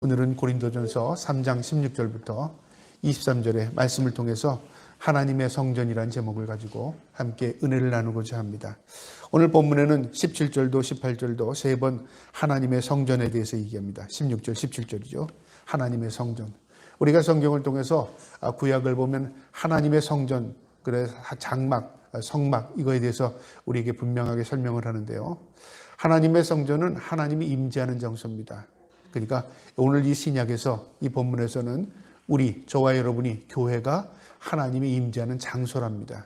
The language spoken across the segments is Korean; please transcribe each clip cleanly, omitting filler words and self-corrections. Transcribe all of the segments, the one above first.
오늘은 고린도전서 3장 16절부터 23절의 말씀을 통해서 하나님의 성전이라는 제목을 가지고 함께 은혜를 나누고자 합니다. 오늘 본문에는 17절도 18절도 세 번 하나님의 성전에 대해서 얘기합니다. 16절, 17절이죠. 하나님의 성전. 우리가 성경을 통해서 구약을 보면 하나님의 성전, 그래 장막, 성막 이거에 대해서 우리에게 분명하게 설명을 하는데요. 하나님의 성전은 하나님이 임재하는 장소입니다. 그러니까 오늘 이 신약에서 이 본문에서는 저와 여러분이 교회가 하나님이 임재하는 장소랍니다.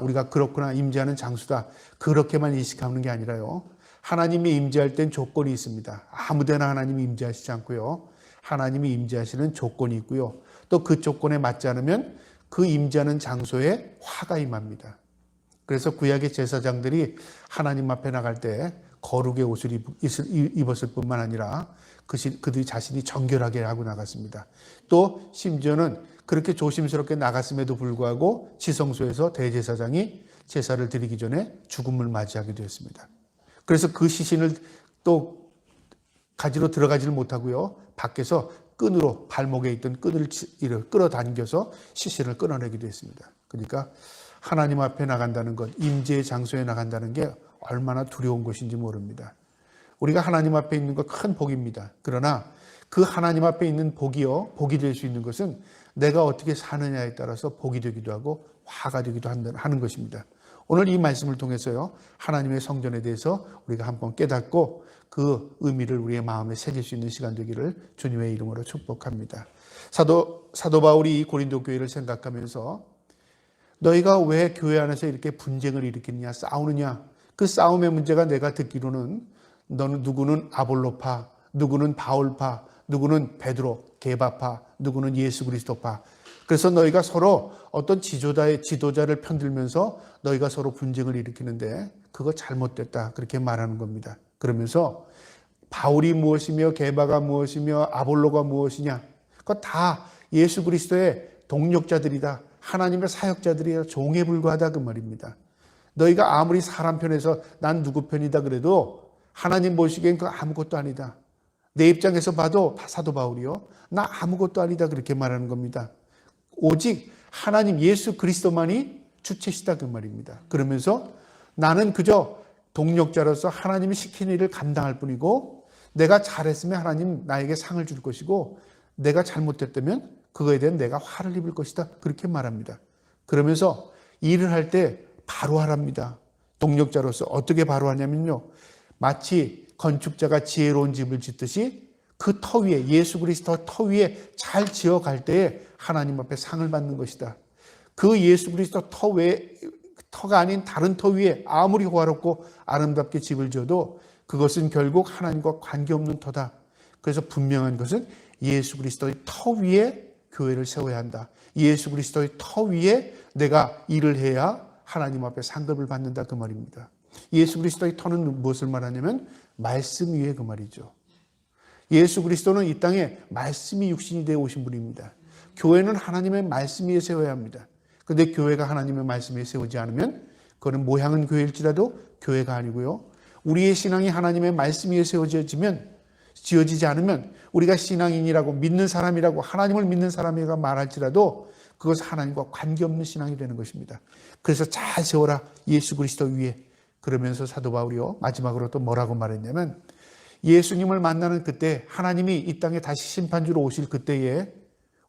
우리가 그렇구나, 임재하는 장소다, 그렇게만 인식하는 게 아니라요. 하나님이 임재할 땐 조건이 있습니다. 아무데나 하나님이 임재하시지 않고요. 하나님이 임재하시는 조건이 있고요. 또 그 조건에 맞지 않으면 그 임재하는 장소에 화가 임합니다. 그래서 구약의 제사장들이 하나님 앞에 나갈 때 거룩의 옷을 입었을 뿐만 아니라 그들이 자신이 정결하게 하고 나갔습니다. 또 심지어는 그렇게 조심스럽게 나갔음에도 불구하고 지성소에서 대제사장이 제사를 드리기 전에 죽음을 맞이하기도 했습니다. 그래서 그 시신을 또 가지러 들어가지를 못하고요. 밖에서 끈으로 발목에 있던 끈을 끌어당겨서 시신을 끊어내기도 했습니다. 그러니까 하나님 앞에 나간다는 것, 임재의 장소에 나간다는 게 얼마나 두려운 것인지 모릅니다. 우리가 하나님 앞에 있는 것 큰 복입니다. 그러나 그 하나님 앞에 있는 복이 될 수 있는 것은 내가 어떻게 사느냐에 따라서 복이 되기도 하고 화가 되기도 하는 것입니다. 오늘 이 말씀을 통해서요, 하나님의 성전에 대해서 우리가 한번 깨닫고 그 의미를 우리의 마음에 새길 수 있는 시간 되기를 주님의 이름으로 축복합니다. 사도 바울이 이 고린도 교회를 생각하면서 너희가 왜 교회 안에서 이렇게 분쟁을 일으키느냐, 싸우느냐, 그 싸움의 문제가 내가 듣기로는 누구는 아볼로파, 누구는 바울파, 누구는 베드로, 게바파, 누구는 예수 그리스도파. 그래서 너희가 서로 어떤 지도자를 편들면서 너희가 서로 분쟁을 일으키는데 그거 잘못됐다, 그렇게 말하는 겁니다. 그러면서 바울이 무엇이며 게바가 무엇이며 아볼로가 무엇이냐, 그거 다 예수 그리스도의 동력자들이다, 하나님의 사역자들이야, 종에 불과하다, 그 말입니다. 너희가 아무리 사람 편에서 난 누구 편이다 그래도 하나님 보시기엔 그거 아무것도 아니다. 내 입장에서 봐도 사도 바울이요, 나 아무것도 아니다, 그렇게 말하는 겁니다. 오직 하나님 예수 그리스도만이 주체시다, 그 말입니다. 그러면서 나는 그저 동력자로서 하나님이 시킨 일을 감당할 뿐이고 내가 잘했으면 하나님 나에게 상을 줄 것이고 내가 잘못됐다면 그거에 대한 내가 화를 입을 것이다, 그렇게 말합니다. 그러면서 일을 할 때 바로 하랍니다. 동력자로서 어떻게 바로 하냐면요, 마치 건축자가 지혜로운 집을 짓듯이 그 터 위에, 예수 그리스도 터 위에 잘 지어갈 때에 하나님 앞에 상을 받는 것이다. 그 예수 그리스도 터 외에, 터가 아닌 다른 터 위에 아무리 호화롭고 아름답게 집을 지어도 그것은 결국 하나님과 관계없는 터다. 그래서 분명한 것은 예수 그리스도의 터 위에 교회를 세워야 한다. 예수 그리스도의 터 위에 내가 일을 해야 하나님 앞에 상급을 받는다, 그 말입니다. 예수 그리스도의 터는 무엇을 말하냐면 말씀 위에, 그 말이죠. 예수 그리스도는 이 땅에 말씀이 육신이 되어 오신 분입니다. 교회는 하나님의 말씀 위에 세워야 합니다. 그런데 교회가 하나님의 말씀 위에 세우지 않으면 그거는 모양은 교회일지라도 교회가 아니고요, 우리의 신앙이 하나님의 말씀 위에 지어지지 않으면 우리가 신앙인이라고 믿는 사람이라고 하나님을 믿는 사람이라고 말할지라도 그것은 하나님과 관계없는 신앙이 되는 것입니다. 그래서 잘 세워라, 예수 그리스도 위에. 그러면서 사도 바울이요, 마지막으로 또 뭐라고 말했냐면 예수님을 만나는 그때, 하나님이 이 땅에 다시 심판주로 오실 그때에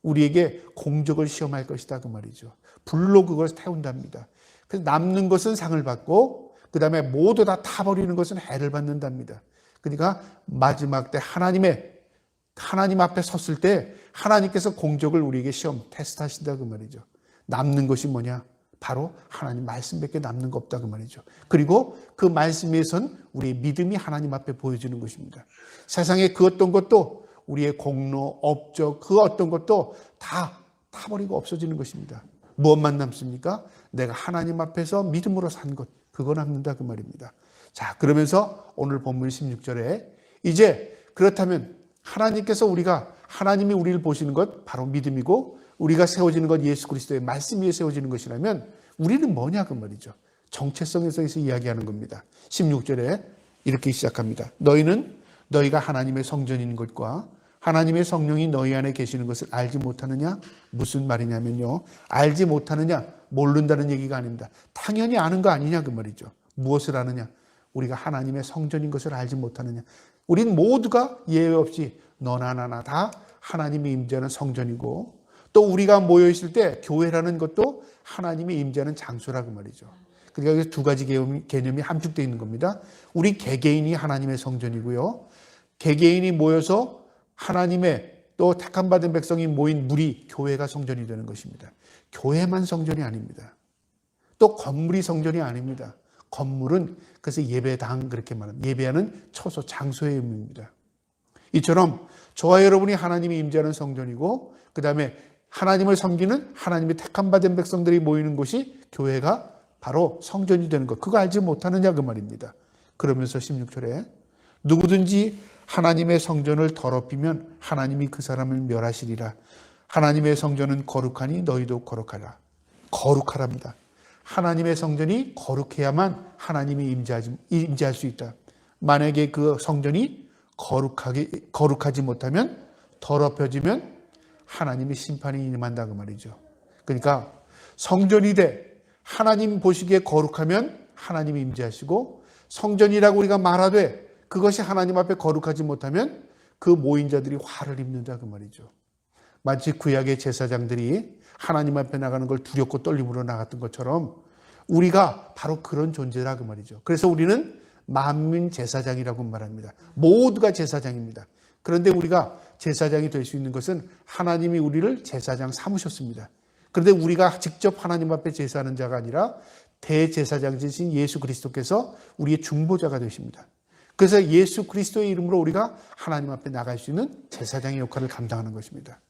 우리에게 공적을 시험할 것이다, 그 말이죠. 불로 그걸 태운답니다. 그래서 남는 것은 상을 받고 그 다음에 모두 다 타버리는 것은 해를 받는답니다. 그러니까 마지막 때 하나님 앞에 섰을 때 하나님께서 공적을 우리에게 시험, 테스트하신다, 그 말이죠. 남는 것이 뭐냐? 바로 하나님 말씀밖에 남는 거 없다, 그 말이죠. 그리고 그 말씀에선 우리의 믿음이 하나님 앞에 보여지는 것입니다. 세상에 그 어떤 것도 우리의 공로, 업적, 그 어떤 것도 다 타버리고 없어지는 것입니다. 무엇만 남습니까? 내가 하나님 앞에서 믿음으로 산 것, 그거 남는다, 그 말입니다. 자, 그러면서 오늘 본문 16절에 이제 그렇다면 하나님이 우리를 보시는 것 바로 믿음이고 우리가 세워지는 것 예수 그리스도의 말씀 위에 세워지는 것이라면 우리는 뭐냐, 그 말이죠. 정체성에서 이야기하는 겁니다. 16절에 이렇게 시작합니다. 너희가 하나님의 성전인 것과 하나님의 성령이 너희 안에 계시는 것을 알지 못하느냐? 무슨 말이냐면요. 알지 못하느냐? 모른다는 얘기가 아닙니다. 당연히 아는 거 아니냐 그 말이죠. 무엇을 아느냐? 우리가 하나님의 성전인 것을 알지 못하느냐? 우린 모두가 예외 없이 너나 나나 다 하나님이 임재하는 성전이고, 또 우리가 모여 있을 때 교회라는 것도 하나님이 임재하는 장소라 그 말이죠. 그러니까 여기서 두 가지 개념이 함축되어 있는 겁니다. 우리 개개인이 하나님의 성전이고요. 개개인이 모여서 하나님의 또 택함 받은 백성이 모인 무리, 교회가 성전이 되는 것입니다. 교회만 성전이 아닙니다. 또 건물이 성전이 아닙니다. 건물은 그래서 예배당 그렇게 말합니다. 예배하는 처소, 장소의 의미입니다. 이처럼 저와 여러분이 하나님이 임재하는 성전이고, 그 다음에 하나님을 섬기는 하나님의 택함 받은 백성들이 모이는 곳이 교회가 바로 성전이 되는 것. 그거 알지 못하느냐 그 말입니다. 그러면서 16절에 누구든지 하나님의 성전을 더럽히면 하나님이 그 사람을 멸하시리라. 하나님의 성전은 거룩하니 너희도 거룩하라. 거룩하랍니다. 하나님의 성전이 거룩해야만 하나님이 임재할 수 있다. 만약에 그 성전이 거룩하지 못하면, 더럽혀지면 하나님의 심판이 임한다 그 말이죠. 그러니까 성전이 하나님 보시기에 거룩하면 하나님이 임재하시고, 성전이라고 우리가 말하되 그것이 하나님 앞에 거룩하지 못하면 그 모인 자들이 화를 입는다 그 말이죠. 마치 구약의 제사장들이 하나님 앞에 나가는 걸 두렵고 떨림으로 나갔던 것처럼 우리가 바로 그런 존재라 그 말이죠. 그래서 우리는 만민 제사장이라고 말합니다. 모두가 제사장입니다. 그런데 우리가 제사장이 될 수 있는 것은 하나님이 우리를 제사장 삼으셨습니다. 그런데 우리가 직접 하나님 앞에 제사하는 자가 아니라 대제사장이신 예수 그리스도께서 우리의 중보자가 되십니다. 그래서 예수 그리스도의 이름으로 우리가 하나님 앞에 나갈 수 있는 제사장의 역할을 감당하는 것입니다.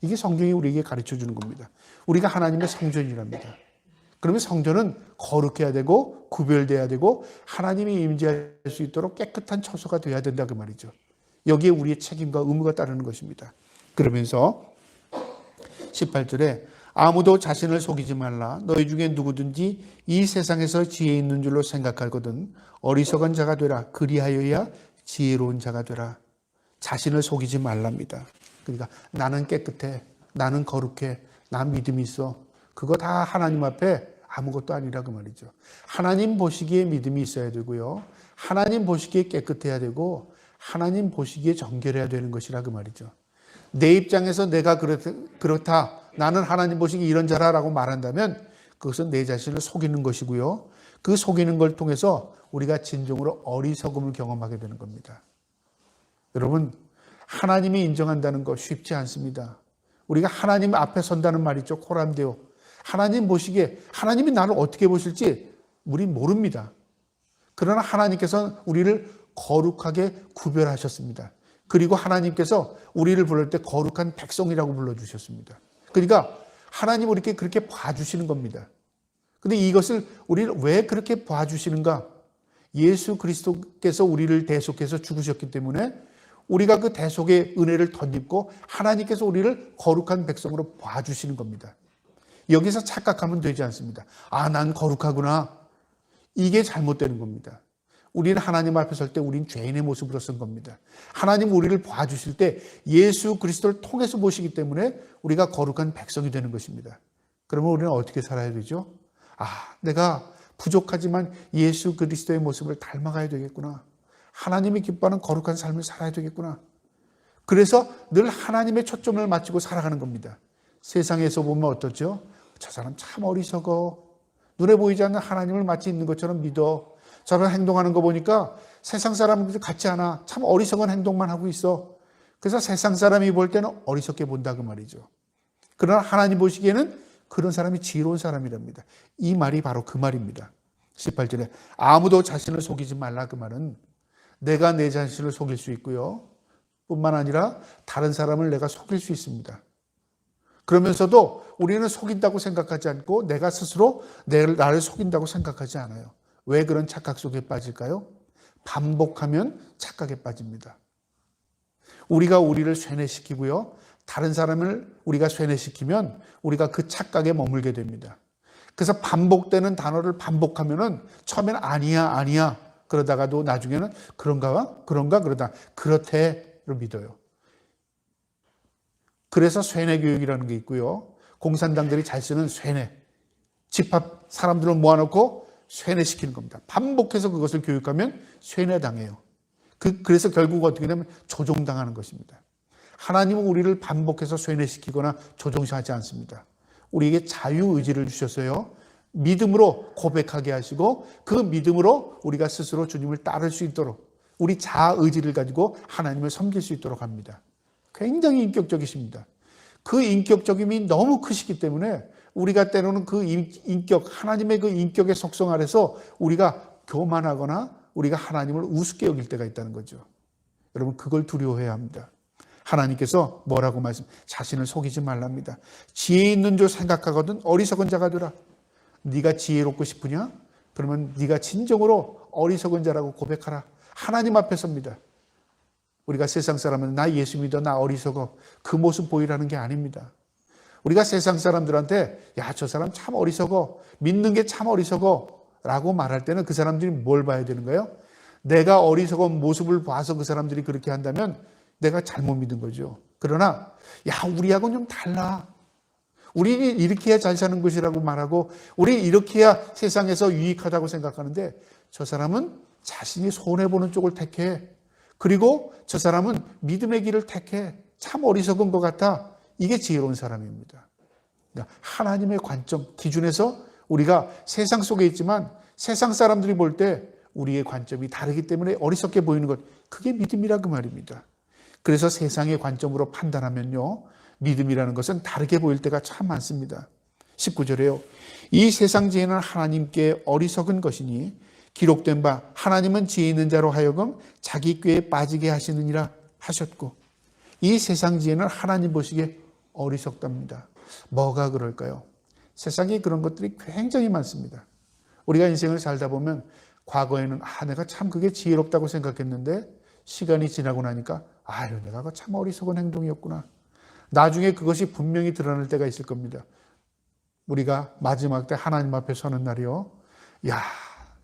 이게 성경이 우리에게 가르쳐 주는 겁니다. 우리가 하나님의 성전이랍니다. 그러면 성전은 거룩해야 되고 구별돼야 되고 하나님이 임재할 수 있도록 깨끗한 처소가 돼야 된다 그 말이죠. 여기에 우리의 책임과 의무가 따르는 것입니다. 그러면서 18절에 아무도 자신을 속이지 말라. 너희 중에 누구든지 이 세상에서 지혜 있는 줄로 생각하거든 어리석은 자가 되라. 그리하여야 지혜로운 자가 되라. 자신을 속이지 말랍니다. 그러니까 나는 깨끗해, 나는 거룩해, 난 믿음이 있어. 그거 다 하나님 앞에 아무것도 아니라 그 말이죠. 하나님 보시기에 믿음이 있어야 되고요. 하나님 보시기에 깨끗해야 되고 하나님 보시기에 정결해야 되는 것이라 그 말이죠. 내 입장에서 내가 그렇다. 나는 하나님 보시기에 이런 자라라고 말한다면 그것은 내 자신을 속이는 것이고요. 그 속이는 걸 통해서 우리가 진정으로 어리석음을 경험하게 되는 겁니다. 여러분, 하나님이 인정한다는 거 쉽지 않습니다. 우리가 하나님 앞에 선다는 말이죠. 코람데오. 하나님 보시기에 하나님이 나를 어떻게 보실지 우린 모릅니다. 그러나 하나님께서는 우리를 거룩하게 구별하셨습니다. 그리고 하나님께서 우리를 부를 때 거룩한 백성이라고 불러주셨습니다. 그러니까 하나님 우리께 그렇게 봐주시는 겁니다. 근데 이것을 우리를 왜 그렇게 봐주시는가? 예수 그리스도께서 우리를 대속해서 죽으셨기 때문에 우리가 그 대속의 은혜를 덧입고 하나님께서 우리를 거룩한 백성으로 봐주시는 겁니다. 여기서 착각하면 되지 않습니다. 아, 난 거룩하구나. 이게 잘못되는 겁니다. 우리는 하나님 앞에 설 때 우린 죄인의 모습으로 쓴 겁니다. 하나님 우리를 봐주실 때 예수 그리스도를 통해서 보시기 때문에 우리가 거룩한 백성이 되는 것입니다. 그러면 우리는 어떻게 살아야 되죠? 아, 내가 부족하지만 예수 그리스도의 모습을 닮아가야 되겠구나. 하나님이 기뻐하는 거룩한 삶을 살아야 되겠구나. 그래서 늘 하나님의 초점을 맞추고 살아가는 겁니다. 세상에서 보면 어떻죠? 저 사람 참 어리석어. 눈에 보이지 않는 하나님을 마치 있는 것처럼 믿어. 저런 행동하는 거 보니까 세상 사람들 같지 않아. 참 어리석은 행동만 하고 있어. 그래서 세상 사람이 볼 때는 어리석게 본다 그 말이죠. 그러나 하나님 보시기에는 그런 사람이 지혜로운 사람이랍니다. 이 말이 바로 그 말입니다. 18절에 아무도 자신을 속이지 말라 그 말은 내가 내 자신을 속일 수 있고요. 뿐만 아니라 다른 사람을 내가 속일 수 있습니다. 그러면서도 우리는 속인다고 생각하지 않고 내가 스스로 나를 속인다고 생각하지 않아요. 왜 그런 착각 속에 빠질까요? 반복하면 착각에 빠집니다. 우리가 우리를 쇠뇌시키고요. 다른 사람을 우리가 쇠뇌시키면 우리가 그 착각에 머물게 됩니다. 그래서 반복되는 단어를 반복하면은 처음에는 아니야 그러다가도 나중에는 그런가 그러다 그렇대로 믿어요. 그래서 쇠뇌교육이라는 게 있고요. 공산당들이 잘 쓰는 쇠뇌. 집합 사람들을 모아놓고 쇠뇌시키는 겁니다. 반복해서 그것을 교육하면 쇠뇌당해요. 그래서 결국 어떻게 되면 조종당하는 것입니다. 하나님은 우리를 반복해서 쇠뇌시키거나 조종하지 않습니다. 우리에게 자유의지를 주셨어요. 믿음으로 고백하게 하시고 그 믿음으로 우리가 스스로 주님을 따를 수 있도록 우리 자아의지를 가지고 하나님을 섬길 수 있도록 합니다. 굉장히 인격적이십니다. 그 인격적임이 너무 크시기 때문에 우리가 때로는 그 인격, 하나님의 그 인격의 속성 아래서 우리가 교만하거나 우리가 하나님을 우습게 여길 때가 있다는 거죠. 여러분 그걸 두려워해야 합니다. 하나님께서 뭐라고 자신을 속이지 말랍니다. 지혜 있는 줄 생각하거든 어리석은 자가 되라. 네가 지혜롭고 싶으냐? 그러면 네가 진정으로 어리석은 자라고 고백하라. 하나님 앞에 섭니다. 우리가 세상 사람은 나 예수 믿어, 나 어리석어. 그 모습 보이라는 게 아닙니다. 우리가 세상 사람들한테 야, 저 사람 참 어리석어. 믿는 게 참 어리석어. 라고 말할 때는 그 사람들이 뭘 봐야 되는 거예요? 내가 어리석은 모습을 봐서 그 사람들이 그렇게 한다면 내가 잘못 믿은 거죠. 그러나 야, 우리하고는 좀 달라. 우리는 이렇게 해야 잘 사는 것이라고 말하고 우리 이렇게 해야 세상에서 유익하다고 생각하는데 저 사람은 자신이 손해보는 쪽을 택해. 그리고 저 사람은 믿음의 길을 택해. 참 어리석은 것 같아. 이게 지혜로운 사람입니다. 그러니까 하나님의 관점, 기준에서 우리가 세상 속에 있지만 세상 사람들이 볼 때 우리의 관점이 다르기 때문에 어리석게 보이는 것, 그게 믿음이라 그 말입니다. 그래서 세상의 관점으로 판단하면요, 믿음이라는 것은 다르게 보일 때가 참 많습니다. 19절에요. 이 세상 지혜는 하나님께 어리석은 것이니 기록된 바 하나님은 지혜 있는 자로 하여금 자기 꾀에 빠지게 하시느니라 하셨고, 이 세상 지혜는 하나님 보시기에 어리석답니다. 뭐가 그럴까요? 세상에 그런 것들이 굉장히 많습니다. 우리가 인생을 살다 보면 과거에는 내가 참 그게 지혜롭다고 생각했는데 시간이 지나고 나니까 아유, 내가 참 어리석은 행동이었구나. 나중에 그것이 분명히 드러날 때가 있을 겁니다. 우리가 마지막 때 하나님 앞에 서는 날이요. 야,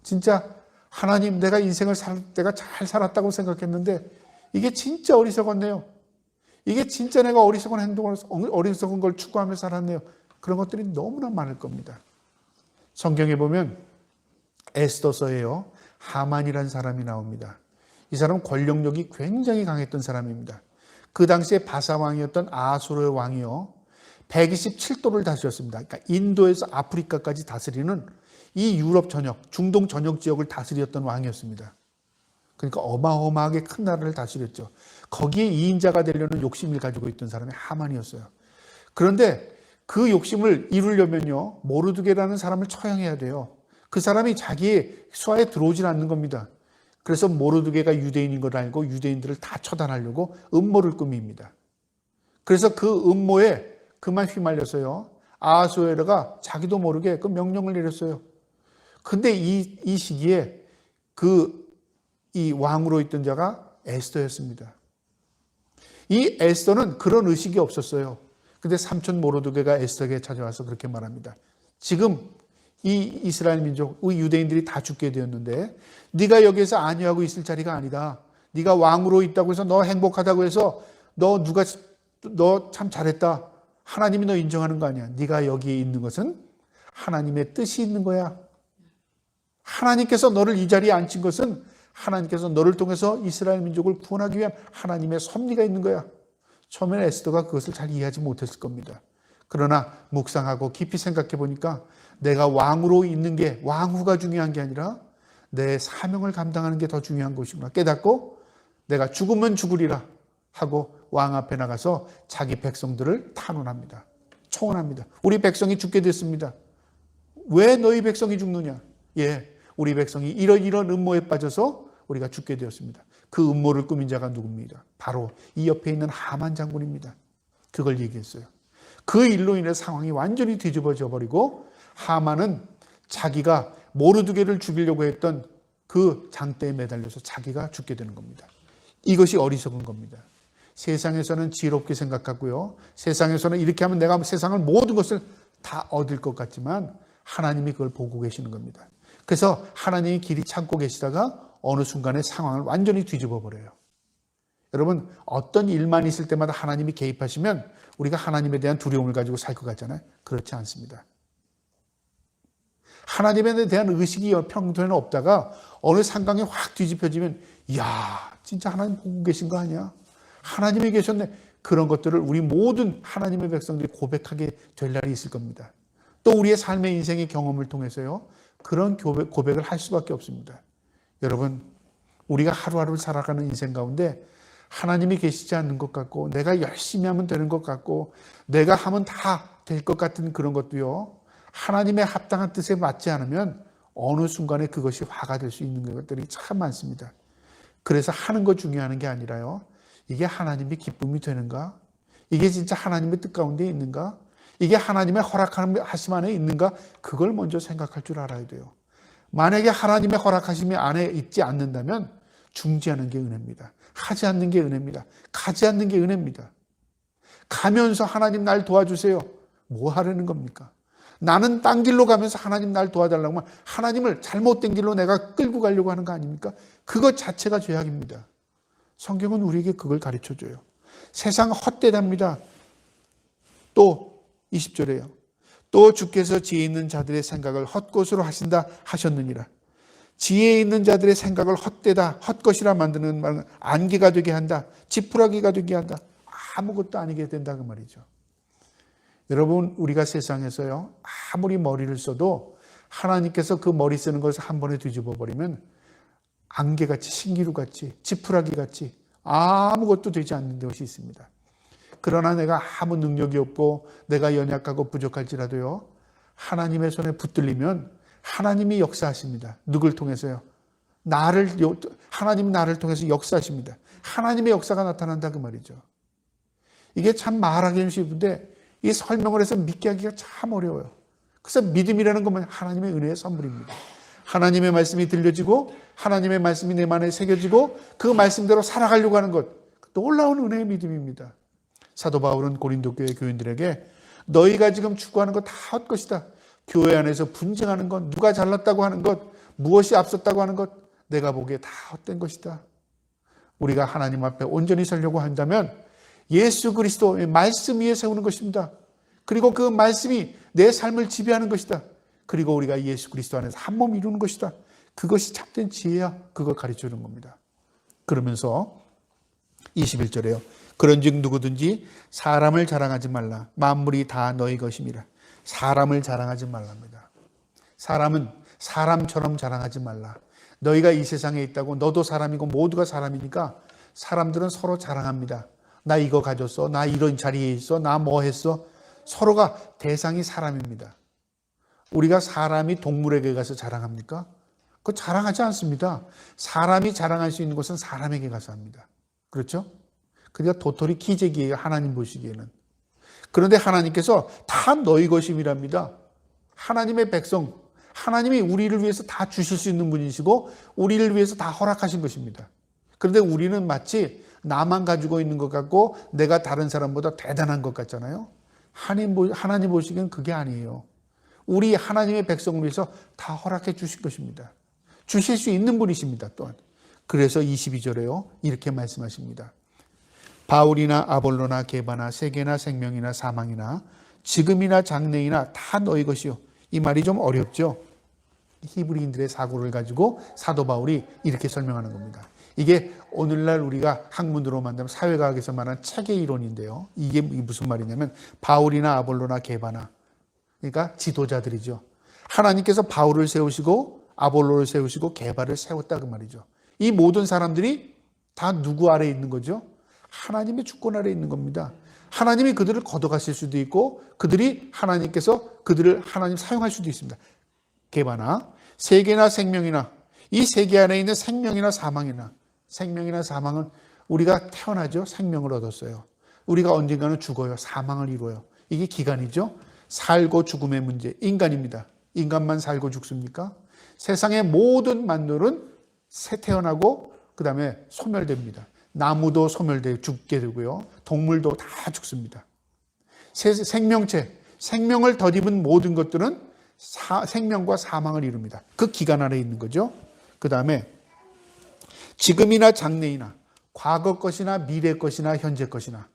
진짜 하나님, 내가 인생을 살 때가 잘 살았다고 생각했는데 이게 진짜 어리석었네요. 이게 진짜 내가 어리석은 행동을, 어리석은 걸 추구하며 살았네요. 그런 것들이 너무나 많을 겁니다. 성경에 보면 에스더서에요, 하만이라는 사람이 나옵니다. 이 사람은 권력력이 굉장히 강했던 사람입니다. 그 당시에 바사왕이었던 아수르의 왕이요, 127도를 다스렸습니다. 그러니까 인도에서 아프리카까지 다스리는 이 유럽 전역, 중동 전역 지역을 다스렸던 왕이었습니다. 그러니까 어마어마하게 큰 나라를 다스렸죠. 거기에 2인자가 되려는 욕심을 가지고 있던 사람이 하만이었어요. 그런데 그 욕심을 이루려면요, 모르드게라는 사람을 처형해야 돼요. 그 사람이 자기의 수하에 들어오질 않는 겁니다. 그래서 모르드게가 유대인인 걸 알고 유대인들을 다 처단하려고 음모를 꾸밉니다. 그래서 그 음모에 그만 휘말렸어요. 아하수에르가 자기도 모르게 그 명령을 내렸어요. 근데 이 시기에 이 왕으로 있던 자가 에스더였습니다. 이 에스더는 그런 의식이 없었어요. 근데 삼촌 모르드게가 에스더에게 찾아와서 그렇게 말합니다. 지금 이 이스라엘 민족, 우리 유대인들이 다 죽게 되었는데 네가 여기에서 안위하고 있을 자리가 아니다. 네가 왕으로 있다고 해서 너 행복하다고 해서 너 참 잘했다. 하나님이 너 인정하는 거 아니야. 네가 여기에 있는 것은 하나님의 뜻이 있는 거야. 하나님께서 너를 이 자리에 앉힌 것은 하나님께서 너를 통해서 이스라엘 민족을 구원하기 위한 하나님의 섭리가 있는 거야. 처음에는 에스더가 그것을 잘 이해하지 못했을 겁니다. 그러나 묵상하고 깊이 생각해 보니까 내가 왕으로 있는 게, 왕후가 중요한 게 아니라 내 사명을 감당하는 게 더 중요한 것이구나 깨닫고 내가 죽으면 죽으리라 하고 왕 앞에 나가서 자기 백성들을 탄원합니다. 청원합니다. 우리 백성이 죽게 됐습니다. 왜 너희 백성이 죽느냐? 예, 우리 백성이 이런 음모에 빠져서 우리가 죽게 되었습니다. 그 음모를 꾸민 자가 누굽니다? 바로 이 옆에 있는 하만 장군입니다. 그걸 얘기했어요. 그 일로 인해 상황이 완전히 뒤집어져 버리고 하만은 자기가 모르드게를 죽이려고 했던 그 장대에 매달려서 자기가 죽게 되는 겁니다. 이것이 어리석은 겁니다. 세상에서는 지혜롭게 생각하고요, 세상에서는 이렇게 하면 내가 세상을 모든 것을 다 얻을 것 같지만 하나님이 그걸 보고 계시는 겁니다. 그래서 하나님이 길이 참고 계시다가 어느 순간에 상황을 완전히 뒤집어 버려요. 여러분, 어떤 일만 있을 때마다 하나님이 개입하시면 우리가 하나님에 대한 두려움을 가지고 살 것 같잖아요. 그렇지 않습니다. 하나님에 대한 의식이 평소에는 없다가 어느 상황이 확 뒤집혀지면 이야, 진짜 하나님 보고 계신 거 아니야? 하나님이 계셨네. 그런 것들을 우리 모든 하나님의 백성들이 고백하게 될 날이 있을 겁니다. 또 우리의 삶의 인생의 경험을 통해서요, 그런 고백을 할 수밖에 없습니다. 여러분, 우리가 하루하루를 살아가는 인생 가운데 하나님이 계시지 않는 것 같고, 내가 열심히 하면 되는 것 같고, 내가 하면 다 될 것 같은 그런 것도요, 하나님의 합당한 뜻에 맞지 않으면 어느 순간에 그것이 화가 될 수 있는 것들이 참 많습니다. 그래서 하는 거 중요한 게 아니라요, 이게 하나님의 기쁨이 되는가? 이게 진짜 하나님의 뜻 가운데 있는가? 이게 하나님의 허락하심 안에 있는가? 그걸 먼저 생각할 줄 알아야 돼요. 만약에 하나님의 허락하심이 안에 있지 않는다면 중지하는 게 은혜입니다. 하지 않는 게 은혜입니다. 가지 않는 게 은혜입니다. 가면서 하나님 날 도와주세요. 뭐 하려는 겁니까? 나는 딴 길로 가면서 하나님 날 도와달라고 하면 하나님을 잘못된 길로 내가 끌고 가려고 하는 거 아닙니까? 그것 자체가 죄악입니다. 성경은 우리에게 그걸 가르쳐줘요. 세상 헛되답니다. 또 20절에요. 또 주께서 지혜 있는 자들의 생각을 헛것으로 하신다 하셨느니라. 지혜 있는 자들의 생각을 헛되다, 헛것이라 만드는 말은 안개가 되게 한다, 지푸라기가 되게 한다. 아무것도 아니게 된다 그 말이죠. 여러분, 우리가 세상에서요, 아무리 머리를 써도 하나님께서 그 머리 쓰는 것을 한 번에 뒤집어 버리면 안개같이, 신기루같이, 지푸라기같이 아무것도 되지 않는 것이 있습니다. 그러나 내가 아무 능력이 없고 내가 연약하고 부족할지라도요, 하나님의 손에 붙들리면 하나님이 역사하십니다. 누굴 통해서요? 하나님이 나를 통해서 역사하십니다. 하나님의 역사가 나타난다 그 말이죠. 이게 참 말하기는 쉬운데 이 설명을 해서 믿게 하기가 참 어려워요. 그래서 믿음이라는 것은 하나님의 은혜의 선물입니다. 하나님의 말씀이 들려지고 하나님의 말씀이 내 안에 새겨지고 그 말씀대로 살아가려고 하는 것, 놀라운 은혜의 믿음입니다. 사도 바울은 고린도 교회 교인들에게 너희가 지금 추구하는 것 다 헛것이다. 교회 안에서 분쟁하는 것, 누가 잘났다고 하는 것, 무엇이 앞섰다고 하는 것, 내가 보기에 다 헛된 것이다. 우리가 하나님 앞에 온전히 서려고 한다면 예수 그리스도의 말씀 위에 세우는 것입니다. 그리고 그 말씀이 내 삶을 지배하는 것이다. 그리고 우리가 예수 그리스도 안에서 한 몸 이루는 것이다. 그것이 참된 지혜야. 그걸 가르쳐주는 겁니다. 그러면서 21절에요. 그런즉 누구든지 사람을 자랑하지 말라. 만물이 다 너희 것임이라. 사람을 자랑하지 말랍니다. 사람은 사람처럼 자랑하지 말라. 너희가 이 세상에 있다고 너도 사람이고 모두가 사람이니까 사람들은 서로 자랑합니다. 나 이거 가졌어. 나 이런 자리에 있어. 나 뭐 했어. 서로가 대상이 사람입니다. 우리가 사람이 동물에게 가서 자랑합니까? 그거 자랑하지 않습니다. 사람이 자랑할 수 있는 것은 사람에게 가서 합니다. 그렇죠? 그러니까 도토리 기재기예요. 하나님 보시기에는. 그런데 하나님께서 다 너희 것임이랍니다. 하나님의 백성, 하나님이 우리를 위해서 다 주실 수 있는 분이시고 우리를 위해서 다 허락하신 것입니다. 그런데 우리는 마치 나만 가지고 있는 것 같고 내가 다른 사람보다 대단한 것 같잖아요. 하나님 보시기엔 그게 아니에요. 우리 하나님의 백성을 위해서 다 허락해 주실 것입니다. 주실 수 있는 분이십니다. 또한. 그래서 22절에요. 이렇게 말씀하십니다. 바울이나 아볼로나 게바나 세계나 생명이나 사망이나 지금이나 장래이나 다 너희 것이요. 이 말이 좀 어렵죠. 히브리인들의 사고를 가지고 사도 바울이 이렇게 설명하는 겁니다. 이게 오늘날 우리가 학문으로 만들면 사회과학에서 말하는 체계 이론인데요. 이게 무슨 말이냐면 바울이나 아볼로나 게바나, 그러니까 지도자들이죠. 하나님께서 바울을 세우시고 아볼로를 세우시고 게바를 세웠다 그 말이죠. 이 모든 사람들이 다 누구 아래에 있는 거죠? 하나님의 주권 아래에 있는 겁니다. 하나님이 그들을 걷어가실 수도 있고 그들이 하나님께서 그들을 하나님 사용할 수도 있습니다. 게바나 세계나 생명이나 이 세계 안에 있는 생명이나 사망이나, 생명이나 사망은 우리가 태어나죠. 생명을 얻었어요. 우리가 언젠가는 죽어요. 사망을 이루어요. 이게 기간이죠. 살고 죽음의 문제, 인간입니다. 인간만 살고 죽습니까? 세상의 모든 만물은 새 태어나고 그 다음에 소멸됩니다. 나무도 소멸되고 죽게 되고요. 동물도 다 죽습니다. 생명체, 생명을 덧입은 모든 것들은 생명과 사망을 이룹니다. 그 기간 안에 있는 거죠. 그 다음에 지금이나 장래이나 과거 것이나 미래 것이나 현재 것이나,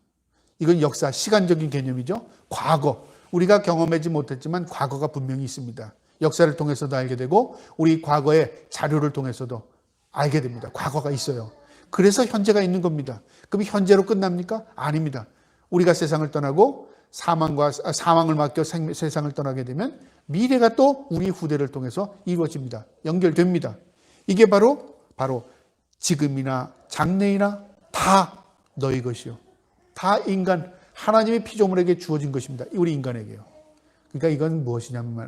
이건 역사, 시간적인 개념이죠. 과거, 우리가 경험하지 못했지만 과거가 분명히 있습니다. 역사를 통해서도 알게 되고 우리 과거의 자료를 통해서도 알게 됩니다. 과거가 있어요. 그래서 현재가 있는 겁니다. 그럼 현재로 끝납니까? 아닙니다. 우리가 세상을 떠나고 사망을 맡겨 세상을 떠나게 되면 미래가 또 우리 후대를 통해서 이루어집니다. 연결됩니다. 이게 바로 지금이나 장래이나 다 너희 것이요. 다 인간, 하나님의 피조물에게 주어진 것입니다. 우리 인간에게요. 그러니까 이건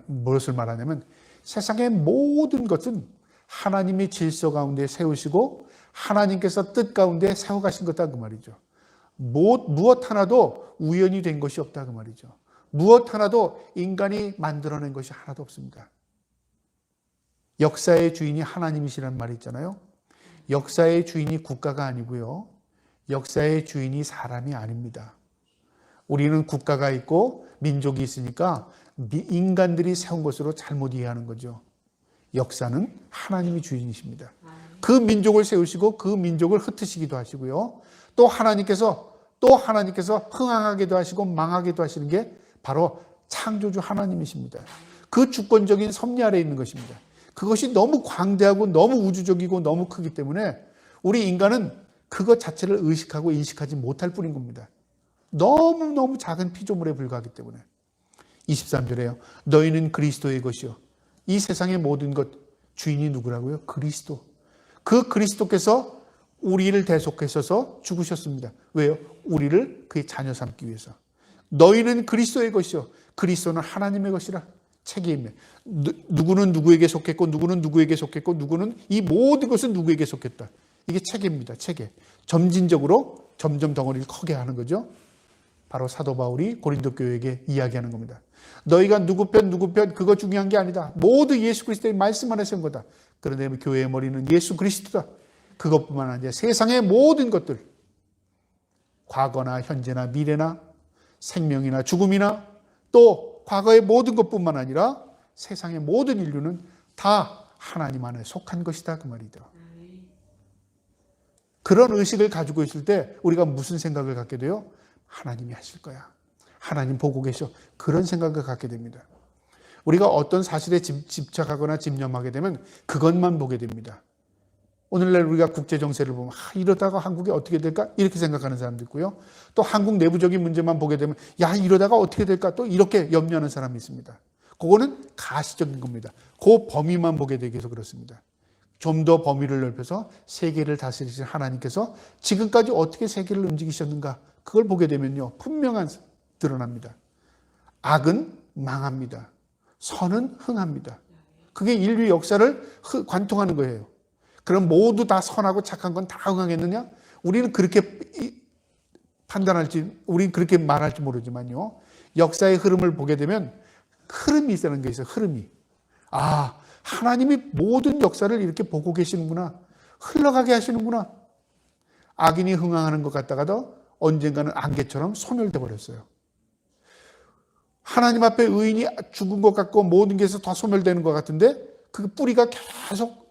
무엇을 말하냐면 세상의 모든 것은 하나님의 질서 가운데 세우시고 하나님께서 뜻 가운데 세워가신 거다 그 말이죠. 무엇 하나도 우연히 된 것이 없다 그 말이죠. 무엇 하나도 인간이 만들어낸 것이 하나도 없습니다. 역사의 주인이 하나님이시라는 말이 있잖아요. 역사의 주인이 국가가 아니고요. 역사의 주인이 사람이 아닙니다. 우리는 국가가 있고 민족이 있으니까 인간들이 세운 것으로 잘못 이해하는 거죠. 역사는 하나님이 주인이십니다. 그 민족을 세우시고 그 민족을 흩으시기도 하시고요. 또 하나님께서 흥황하게도 하시고 망하게도 하시는 게 바로 창조주 하나님이십니다. 그 주권적인 섭리 아래에 있는 것입니다. 그것이 너무 광대하고 너무 우주적이고 너무 크기 때문에 우리 인간은 그것 자체를 의식하고 인식하지 못할 뿐인 겁니다. 너무너무 작은 피조물에 불과하기 때문에. 23절에요. 너희는 그리스도의 것이요. 이 세상의 모든 것 주인이 누구라고요? 그리스도. 그 그리스도께서 우리를 대속하셔서 죽으셨습니다. 왜요? 우리를 그의 자녀 삼기 위해서. 너희는 그리스도의 것이요. 그리스도는 하나님의 것이라. 책임에 누구는 누구에게 속했고 누구는 누구에게 속했고 누구는 이 모든 것은 누구에게 속했다. 이게 체계입니다. 체계. 점진적으로 점점 덩어리를 크게 하는 거죠. 바로 사도 바울이 고린도 교회에게 이야기하는 겁니다. 너희가 누구 편 그거 중요한 게 아니다. 모두 예수 그리스도의 말씀 안에 세운 거다. 그런데 교회의 머리는 예수 그리스도다. 그것뿐만 아니라 세상의 모든 것들, 과거나 현재나 미래나 생명이나 죽음이나 또 과거의 모든 것뿐만 아니라 세상의 모든 인류는 다 하나님 안에 속한 것이다 그 말이죠. 그런 의식을 가지고 있을 때 우리가 무슨 생각을 갖게 돼요? 하나님이 하실 거야. 하나님 보고 계셔. 그런 생각을 갖게 됩니다. 우리가 어떤 사실에 집착하거나 집념하게 되면 그것만 보게 됩니다. 오늘날 우리가 국제 정세를 보면 이러다가 한국이 어떻게 될까? 이렇게 생각하는 사람도 있고요. 또 한국 내부적인 문제만 보게 되면 이러다가 어떻게 될까? 또 이렇게 염려하는 사람이 있습니다. 그거는 가시적인 겁니다. 그 범위만 보게 되기 위해서 그렇습니다. 좀 더 범위를 넓혀서 세계를 다스리신 하나님께서 지금까지 어떻게 세계를 움직이셨는가? 그걸 보게 되면요. 분명한 드러납니다. 악은 망합니다. 선은 흥합니다. 그게 인류 역사를 관통하는 거예요. 그럼 모두 다 선하고 착한 건 다 흥하겠느냐? 우리는 그렇게 우리는 그렇게 말할지 모르지만요. 역사의 흐름을 보게 되면 흐름이 있다는 게 있어요. 흐름이. 하나님이 모든 역사를 이렇게 보고 계시는구나. 흘러가게 하시는구나. 악인이 흥황하는 것 같다가도 언젠가는 안개처럼 소멸돼 버렸어요. 하나님 앞에 의인이 죽은 것 같고 모든 게 다 소멸되는 것 같은데 그 뿌리가 계속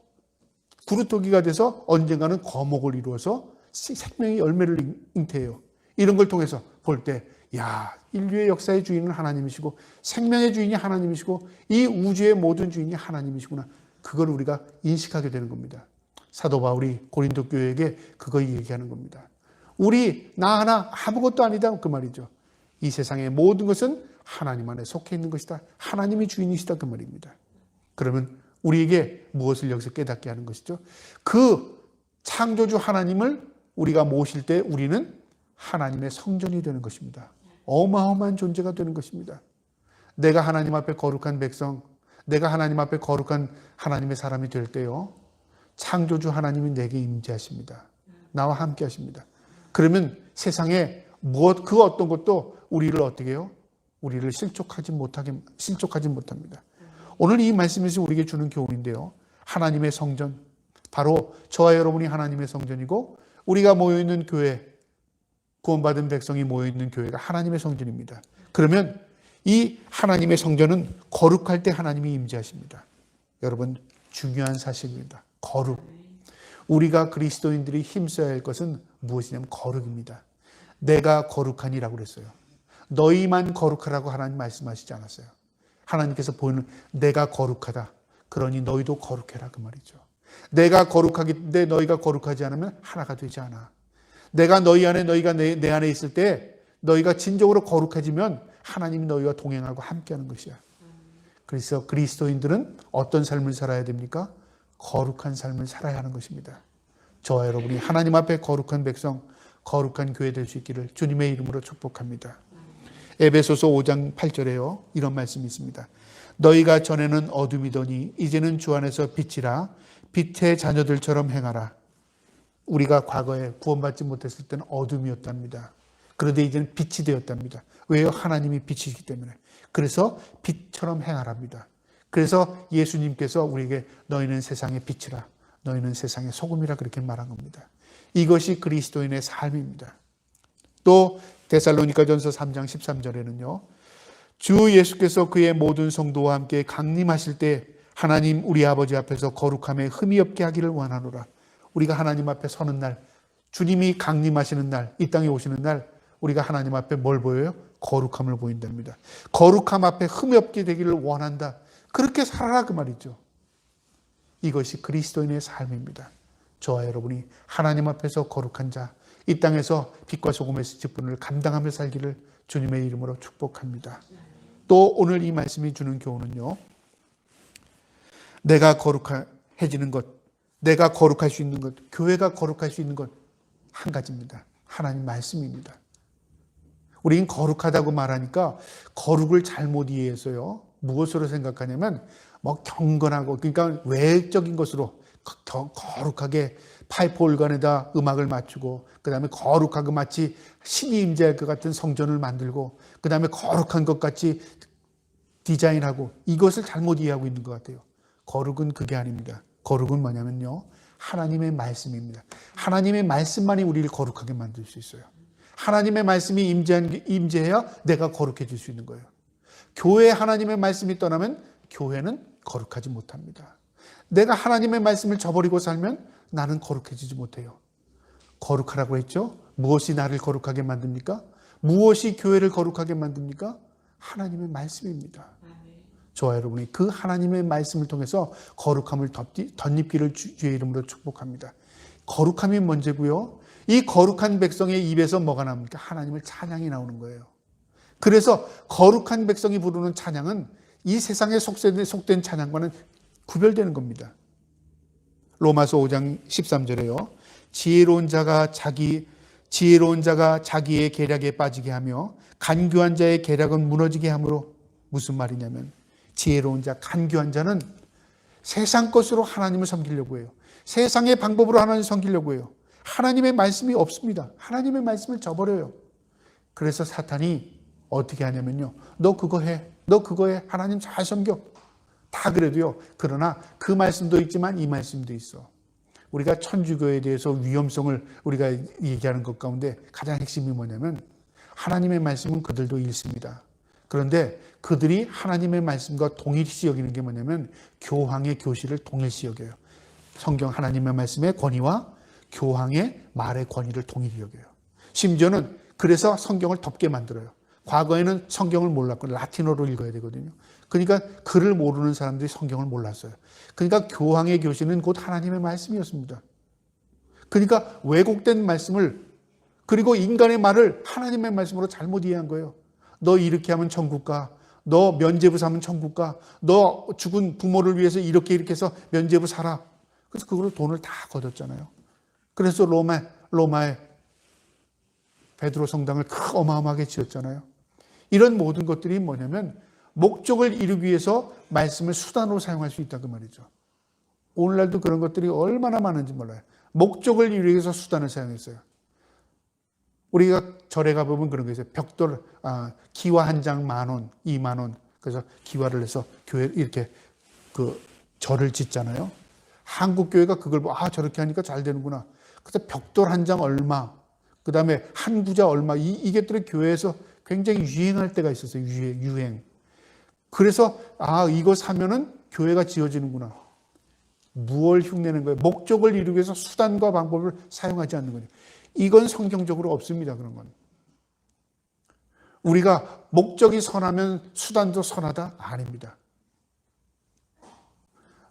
구루토기가 돼서 언젠가는 거목을 이루어서 생명의 열매를 잉태해요. 이런 걸 통해서 볼 때 인류의 역사의 주인은 하나님이시고 생명의 주인이 하나님이시고 이 우주의 모든 주인이 하나님이시구나. 그걸 우리가 인식하게 되는 겁니다. 사도 바울이 고린도 교회에게 그거 얘기하는 겁니다. 나 하나 아무것도 아니다 그 말이죠. 이 세상의 모든 것은 하나님 안에 속해 있는 것이다. 하나님이 주인이시다 그 말입니다. 그러면 우리에게 무엇을 여기서 깨닫게 하는 것이죠? 그 창조주 하나님을 우리가 모실 때 우리는 하나님의 성전이 되는 것입니다. 어마어마한 존재가 되는 것입니다. 내가 하나님 앞에 거룩한 백성, 내가 하나님 앞에 거룩한 하나님의 사람이 될 때요. 창조주 하나님이 내게 임재하십니다. 나와 함께 하십니다. 그러면 세상에 그 어떤 것도 우리를 어떻게 해요? 우리를 실족하지 못합니다. 오늘 이 말씀에서 우리에게 주는 교훈인데요. 하나님의 성전, 바로 저와 여러분이 하나님의 성전이고 우리가 모여있는 교회, 구원받은 백성이 모여있는 교회가 하나님의 성전입니다. 그러면 이 하나님의 성전은 거룩할 때 하나님이 임재하십니다. 여러분 중요한 사실입니다. 거룩. 우리가 그리스도인들이 힘써야 할 것은 무엇이냐면 거룩입니다. 내가 거룩하니라고 그랬어요. 너희만 거룩하라고 하나님 말씀하시지 않았어요. 하나님께서 보이는 내가 거룩하다. 그러니 너희도 거룩해라 그 말이죠. 내가 거룩하기 때문에 너희가 거룩하지 않으면 하나가 되지 않아. 내가 너희 안에 너희가 내 안에 있을 때 너희가 진정으로 거룩해지면 하나님이 너희와 동행하고 함께하는 것이야. 그래서 그리스도인들은 어떤 삶을 살아야 됩니까? 거룩한 삶을 살아야 하는 것입니다. 저와 여러분이 하나님 앞에 거룩한 백성, 거룩한 교회 될 수 있기를 주님의 이름으로 축복합니다. 에베소서 5장 8절에요. 이런 말씀이 있습니다. 너희가 전에는 어둠이더니 이제는 주 안에서 빛이라. 빛의 자녀들처럼 행하라. 우리가 과거에 구원받지 못했을 때는 어둠이었답니다. 그런데 이제는 빛이 되었답니다. 왜요? 하나님이 빛이기 때문에. 그래서 빛처럼 행하랍니다. 그래서 예수님께서 우리에게 너희는 세상의 빛이라. 너희는 세상의 소금이라 그렇게 말한 겁니다. 이것이 그리스도인의 삶입니다. 또 데살로니가전서 3장 13절에는요. 주 예수께서 그의 모든 성도와 함께 강림하실 때 하나님 우리 아버지 앞에서 거룩함에 흠이 없게 하기를 원하노라. 우리가 하나님 앞에 서는 날, 주님이 강림하시는 날, 이 땅에 오시는 날 우리가 하나님 앞에 뭘 보여요? 거룩함을 보인답니다. 거룩함 앞에 흠이 없게 되기를 원한다. 그렇게 살아라 그 말이죠. 이것이 그리스도인의 삶입니다. 저와 여러분이 하나님 앞에서 거룩한 자, 이 땅에서 빛과 소금의 직분을 감당하며 살기를 주님의 이름으로 축복합니다. 또 오늘 이 말씀이 주는 교훈은요. 내가 거룩해지는 것, 내가 거룩할 수 있는 것, 교회가 거룩할 수 있는 것 한 가지입니다. 하나님 말씀입니다. 우리는 거룩하다고 말하니까 거룩을 잘못 이해해서요. 무엇으로 생각하냐면 뭐 경건하고 그러니까 외적인 것으로 거룩하게 파이프 올간에다 음악을 맞추고 그다음에 거룩하고 마치 신이 임재할 것 같은 성전을 만들고 그다음에 거룩한 것 같이 디자인하고 이것을 잘못 이해하고 있는 것 같아요. 거룩은 그게 아닙니다. 거룩은 뭐냐면요. 하나님의 말씀입니다. 하나님의 말씀만이 우리를 거룩하게 만들 수 있어요. 하나님의 말씀이 임재해야 내가 거룩해질 수 있는 거예요. 교회에 하나님의 말씀이 떠나면 교회는 거룩하지 못합니다. 내가 하나님의 말씀을 저버리고 살면 나는 거룩해지지 못해요. 거룩하라고 했죠? 무엇이 나를 거룩하게 만듭니까? 무엇이 교회를 거룩하게 만듭니까? 하나님의 말씀입니다. 저와 여러분이 그 하나님의 말씀을 통해서 거룩함을 덧입기를 주의 이름으로 축복합니다. 거룩함이 먼저고요. 이 거룩한 백성의 입에서 뭐가 나옵니까? 하나님을 찬양이 나오는 거예요. 그래서 거룩한 백성이 부르는 찬양은 이 세상에 속된 찬양과는 구별되는 겁니다. 로마서 5장 13절에요. 지혜로운 자가 자기의 계략에 빠지게 하며 간교한 자의 계략은 무너지게 하므로 무슨 말이냐면 지혜로운 자, 간교한 자는 세상 것으로 하나님을 섬기려고 해요. 세상의 방법으로 하나님을 섬기려고 해요. 하나님의 말씀이 없습니다. 하나님의 말씀을 저버려요. 그래서 사탄이 어떻게 하냐면요. 너 그거 해. 하나님 잘 섬겨. 다 그래도요. 그러나 그 말씀도 있지만 이 말씀도 있어. 우리가 천주교에 대해서 위험성을 우리가 얘기하는 것 가운데 가장 핵심이 뭐냐면 하나님의 말씀은 그들도 읽습니다. 그런데 그들이 하나님의 말씀과 동일시 여기는 게 뭐냐면 교황의 교실을 동일시 여겨요. 성경 하나님의 말씀의 권위와 교황의 말의 권위를 동일히 여겨요. 심지어는 그래서 성경을 덮게 만들어요. 과거에는 성경을 몰랐고 라틴어로 읽어야 되거든요. 그러니까 글을 모르는 사람들이 성경을 몰랐어요. 그러니까 교황의 교실은 곧 하나님의 말씀이었습니다. 그러니까 왜곡된 말씀을 그리고 인간의 말을 하나님의 말씀으로 잘못 이해한 거예요. 너 이렇게 하면 천국 가. 너 면죄부 삼으면 천국 가. 너 죽은 부모를 위해서 이렇게 해서 면죄부 살아. 그래서 그걸로 돈을 다 거뒀잖아요. 그래서 로마에 베드로 성당을 어마어마하게 지었잖아요. 이런 모든 것들이 뭐냐면 목적을 이루기 위해서 말씀을 수단으로 사용할 수 있다 그 말이죠. 오늘날도 그런 것들이 얼마나 많은지 몰라요. 목적을 이루기 위해서 수단을 사용했어요. 우리가 절에 가보면 그런 거 있어요. 벽돌, 기와 한 장 10,000원, 20,000원. 그래서 기와를 해서 교회 이렇게 그 절을 짓잖아요. 한국 교회가 그걸 보고 저렇게 하니까 잘 되는구나. 그래서 벽돌 한 장 얼마, 그 다음에 한 구자 얼마, 이것들이 교회에서 굉장히 유행할 때가 있었어요. 유행. 그래서 이거 사면은 교회가 지어지는구나. 무엇을 흉내는 거예요? 목적을 이루기 위해서 수단과 방법을 사용하지 않는 거예요. 이건 성경적으로 없습니다. 그런 건. 우리가 목적이 선하면 수단도 선하다? 아닙니다.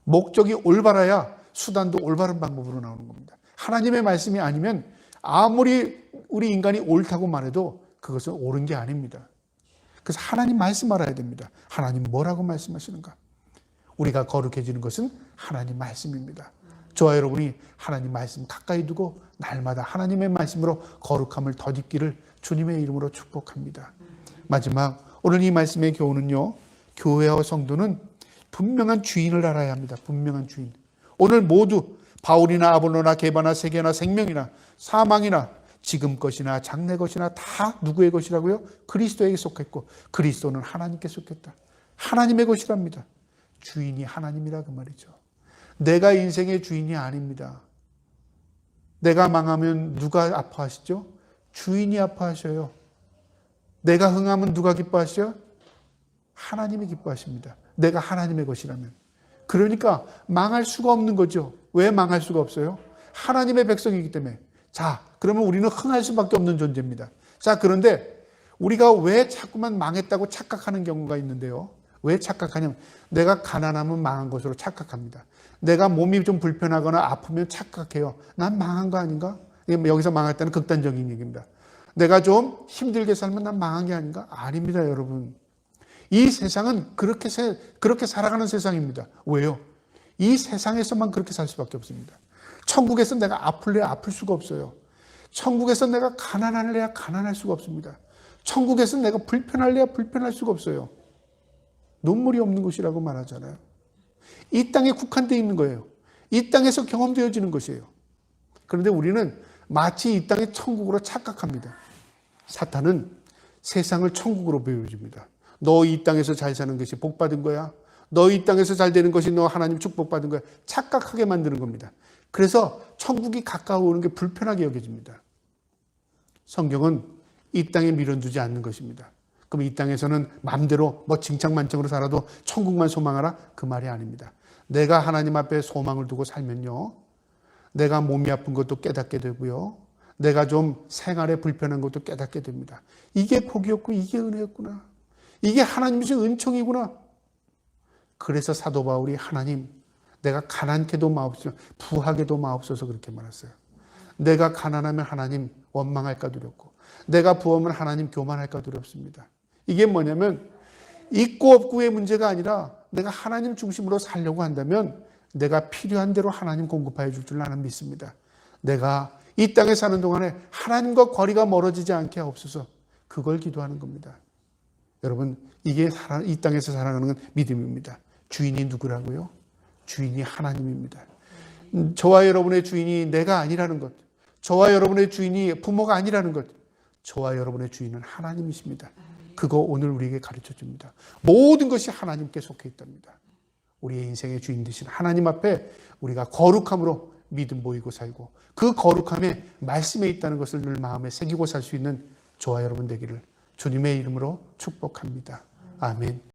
목적이 올바라야 수단도 올바른 방법으로 나오는 겁니다. 하나님의 말씀이 아니면 아무리 우리 인간이 옳다고 말해도 그것은 옳은 게 아닙니다. 그래서 하나님 말씀 알아야 됩니다. 하나님 뭐라고 말씀하시는가? 우리가 거룩해지는 것은 하나님 말씀입니다. 저와 여러분이 하나님 말씀 가까이 두고 날마다 하나님의 말씀으로 거룩함을 덧입기를 주님의 이름으로 축복합니다. 마지막 오늘 이 말씀의 교훈은요, 교회와 성도는 분명한 주인을 알아야 합니다. 분명한 주인. 오늘 모두 바울이나 아볼로나 게바나 세계나 생명이나 사망이나 지금 것이나 장래 것이나 다 누구의 것이라고요? 그리스도에게 속했고 그리스도는 하나님께 속했다. 하나님의 것이랍니다. 주인이 하나님이라 그 말이죠. 내가 인생의 주인이 아닙니다. 내가 망하면 누가 아파하시죠? 주인이 아파하셔요. 내가 흥하면 누가 기뻐하시죠? 하나님이 기뻐하십니다. 내가 하나님의 것이라면. 그러니까 망할 수가 없는 거죠. 왜 망할 수가 없어요? 하나님의 백성이기 때문에. 자, 그러면 우리는 흥할 수밖에 없는 존재입니다. 자, 그런데 우리가 왜 자꾸만 망했다고 착각하는 경우가 있는데요. 왜 착각하냐면 내가 가난하면 망한 것으로 착각합니다. 내가 몸이 좀 불편하거나 아프면 착각해요. 난 망한 거 아닌가? 여기서 망했다는 극단적인 얘기입니다. 내가 좀 힘들게 살면 난 망한 게 아닌가? 아닙니다, 여러분. 이 세상은 그렇게 살아가는 세상입니다. 왜요? 이 세상에서만 그렇게 살 수밖에 없습니다. 천국에서 내가 아플래야 아플 수가 없어요. 천국에서 내가 가난할래야 가난할 수가 없습니다. 천국에서 내가 불편할래야 불편할 수가 없어요. 눈물이 없는 곳이라고 말하잖아요. 이 땅에 국한되어 있는 거예요. 이 땅에서 경험되어지는 것이에요. 그런데 우리는 마치 이 땅이 천국으로 착각합니다. 사탄은 세상을 천국으로 보여줍니다. 너 이 땅에서 잘 사는 것이 복받은 거야. 너 이 땅에서 잘 되는 것이 너 하나님 축복받은 거야. 착각하게 만드는 겁니다. 그래서 천국이 가까워오는 게 불편하게 여겨집니다. 성경은 이 땅에 밀어두지 않는 것입니다. 그럼 이 땅에서는 마음대로 뭐 칭찬만청으로 살아도 천국만 소망하라? 그 말이 아닙니다. 내가 하나님 앞에 소망을 두고 살면요, 내가 몸이 아픈 것도 깨닫게 되고요, 내가 좀 생활에 불편한 것도 깨닫게 됩니다. 이게 복이었고 이게 은혜였구나. 이게 하나님 주신 은총이구나. 그래서 사도 바울이 하나님, 내가 가난케도 마옵소서, 부하게도 마옵소서 그렇게 말했어요. 내가 가난하면 하나님 원망할까 두렵고, 내가 부하면 하나님 교만할까 두렵습니다. 이게 뭐냐면 있고 없고의 문제가 아니라 내가 하나님 중심으로 살려고 한다면 내가 필요한 대로 하나님 공급하여 줄 줄 나는 믿습니다. 내가 이 땅에 사는 동안에 하나님과 거리가 멀어지지 않게 하옵소서. 그걸 기도하는 겁니다. 여러분, 이게 이 땅에서 살아가는 건 믿음입니다. 주인이 누구라고요? 주인이 하나님입니다. 저와 여러분의 주인이 내가 아니라는 것, 저와 여러분의 주인이 부모가 아니라는 것, 저와 여러분의 주인은 하나님이십니다. 그거 오늘 우리에게 가르쳐 줍니다. 모든 것이 하나님께 속해 있답니다. 우리의 인생의 주인 되신 하나님 앞에 우리가 거룩함으로 믿음 보이고 살고 그 거룩함에 말씀에 있다는 것을 늘 마음에 새기고 살 수 있는 저와 여러분 되기를 주님의 이름으로 축복합니다. 아멘.